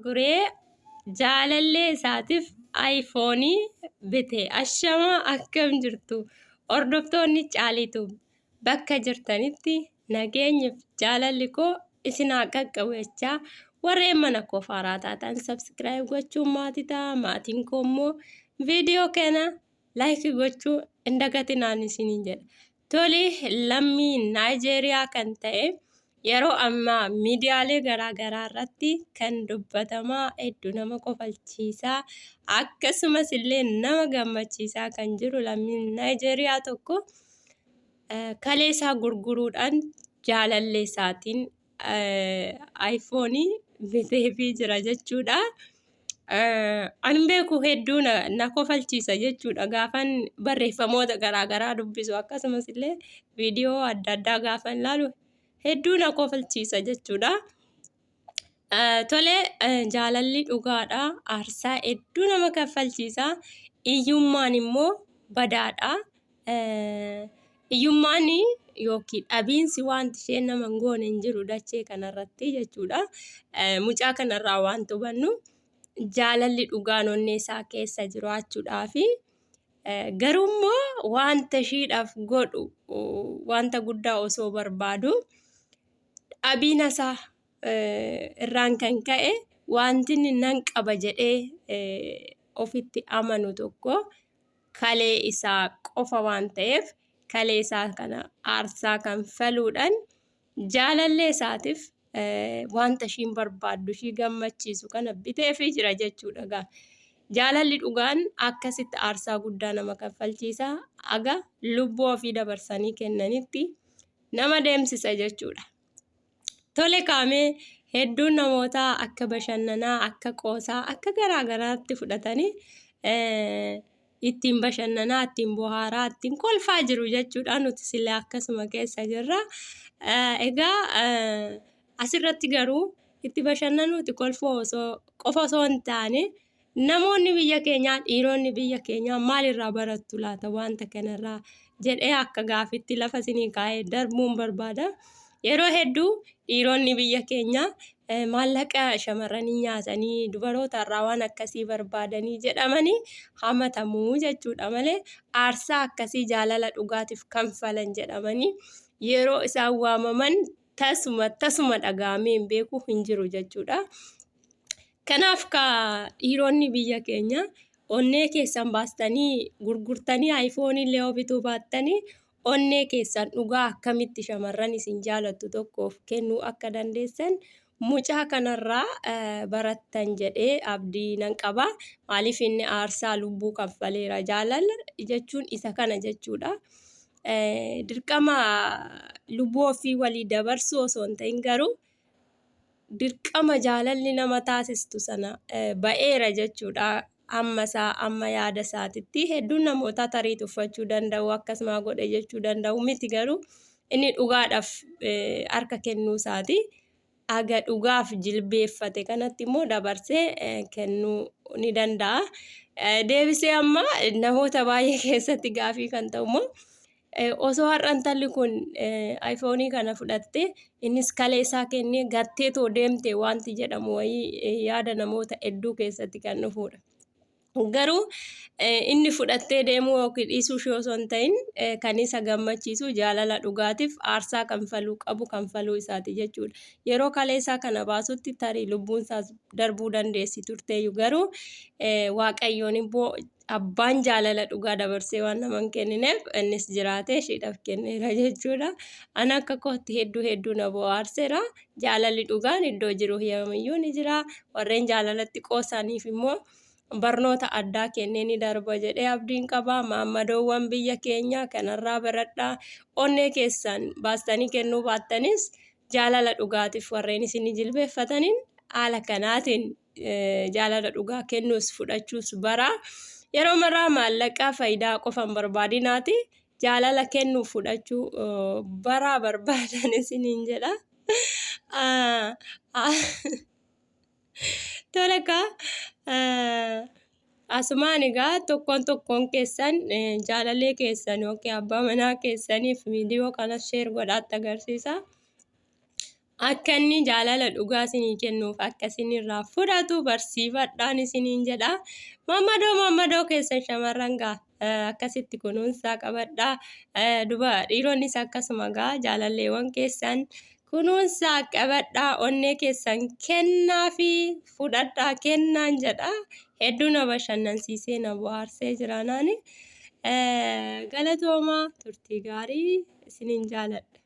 Guree jaalallee isaatiif aayifoonii bite. Ashamaa akkam jirtu hordoftoonni Caaliitu bakka jirtanitti nageenyaaf jaalalli koo isin haa qaqqabu jechaa warreen mana koo faaraa taatan subscribe gochuun maatii ta'a. Maatiin koo immoo viidiyoo kana like gochuu hin dagatinaan isiniin jedha. Tole lammii Naayijeeriyaa kan ta'e yeroo ammaa miidiyaalee garaagaraa irratti kan dubbatamaa hedduu nama kofalchiisaa akkasumas illee nama gammachiisaa kan jiru lammiin Naayijeeriyaa tokko kalee isaa gurguruudhaan jaalallee isaatiin aayifoonii biteefii jira jechuudha. Ani beeku hedduu na kofalchiisa jechuudha gaafan barreeffamoota garaagaraa dubbisu akkasumas illee viidiyoo adda addaa gaafan ilaalu hedduu na kofalchiisa jechuudha. Tole jaalalli dhugaadha. Aarsaa hedduu nama kaffalchiisa. Hiyyummaan immoo badaadha. Hiyyummaan yookiin dhabiinsi wanti isheen nama hin goone hin jiru dachee kanarratti jechuudha. Mucaa kanarraa waan hubannu jaalalli dhugaan onnee isaa keessa jiraachuudhaafi garuu immoo wanta ishiidhaaf godhu wanta guddaa osoo barbaadu dhabiina isaa irraan kan ka'e wanti nan qaba jedhee ofitti amanu tokko kalee isaa qofa waan ta'eef kalee isaa kana aarsaa kan faluudhaan jaalallee isaatiif wanta ishiin barbaaddu ishii gammachiisu kana biteefii jira jechuudha. Jaalalli dhugaan akkasitti aarsaa guddaa nama kaffalchiisa. Aga lubbuu ofii dabarsanii kennanitti nama deemsisa jechuudha. Tole kaamee hedduun namoota akka bashannanaa, akka qoosaa, akka garaagaraatti fudhatanii ittiin bashannanaa, ittiin bohaaraa, ittiin kolfaa jiru jechuudha. Nuti sillee akkasuma keessa jirra. Egaa asirratti garuu itti bashannanuu, itti kolfuu qofa osoo hin taane namoonni biyya keenyaa, dhiironni biyya keenyaa maalirraa barattu laata wanta kanarraa jedhee akka gaafitti lafa isinii kaa'ee darbuun barbaada. Yeroo hedduu dhiironni biyya keenyaa maallaqa shamarranii nyaatanii dubaroota irraa waan akkasii barbaadanii jedhamanii hamatamuu jechuudha malee aarsaa akkasii jaalala dhugaatiif kanfalan jedhamanii yeroo isaan waamaman tasuma dhagahamee hin beeku hin jiru jechuudha. Kanaaf dhiironni biyya keenya onnee keessan baastanii gurgurtanii aayifoonii illee bituu baattanii onnee keessan dhugaa akkamitti shamarran isin jaalattu tokkoof kennuu akka dandeessan mucaa kanarraa barattan jedhee abdii nan qaba. Maaliif inni aarsaa lubbuu kaffaleera. Jaalala jechuun isa kana jechuudha. Dirqama lubbuu ofii walii dabarsuu osoo hin ta'in garuu dirqama jaalalli nama taasistu sana ba'eera jechuudha. Amma yaada isaatitti hedduun namoota tarii tuffachuu danda'u akkasuma godhe jechuu danda'u miti garuu inni dhugaadhaaf harka kennuu isaati. Aga dhugaaf jilbeeffate kanatti immoo dabarsee kennuu ni danda'a. Deebisee amma namoota baay'ee keessatti gaafii kan ta'u immoo osoo har'aan talli kun aayifoonii kana fudhatte innis kalee isaa kennee gattee too deemte wanti jedhamu wayii yaada namoota hedduu keessatti kan dhufudha. Garuu inni fudhattee deemuu yookiin dhiisuu ishee osoo hin ta'in kan isa gammachiisu jaalala dhugaatiif aarsaa kanfaluu qabu kanfaluu isaati jechuudha. Yeroo kalee isaa kana baasutti tarii lubbuun isaas darbuu dandeessi turteeyyuu garuu Waaqayyoon immoo abbaan jaalala dhugaa dabarsee waan nama hin kennineef innis jiraatee isheedhaaf kenneera jechuudha. Ani akka kootti hedduu na bohaarseera. Jaalalli dhugaan iddoo jiru yoomiyyuu ni jira. Warreen jaalalatti qoosaniif immoo barnoota addaa kennee ni darba jedhee abdiin qaba. Maammadoowwan biyya keenya kanarraa baradhaa. Onnee keessan baastanii kennuu baattanis jaalala dhugaatiif warreen isin jilbeeffataniin haala kanaatiin jaalala dhugaa kennuus fudhachuus bara. Yeroo maraa maallaqaa faayidaa qofan barbaadinaati. Jaalala kennuu fudhachuu bara barbaadan isiniin jedha. Toleka asumaan egaa tokkoon keessan jaalallee keessan yookiin abbaa manaa keessaniif viidiyoo kana sheer godhaatti agarsiisa. akka inni jaalala dhugaa isinii kennuuf akka isin irraa fudhatu barsiifadhaan isiniin jedha. Mammadoo keessan shamarran gaa akkasitti kunuunsaa qabadhaa. Dhiironnis akkasuma gaa jaalalleewwan keessan kunuunsaa qabadhaa. Onnee keessan kennaa fi fudhadhaa kennaan jedha. Hedduu na bashannansiisee na bohaarsee jira naani. Galatoomaa turtii gaarii isiniin jaaladha.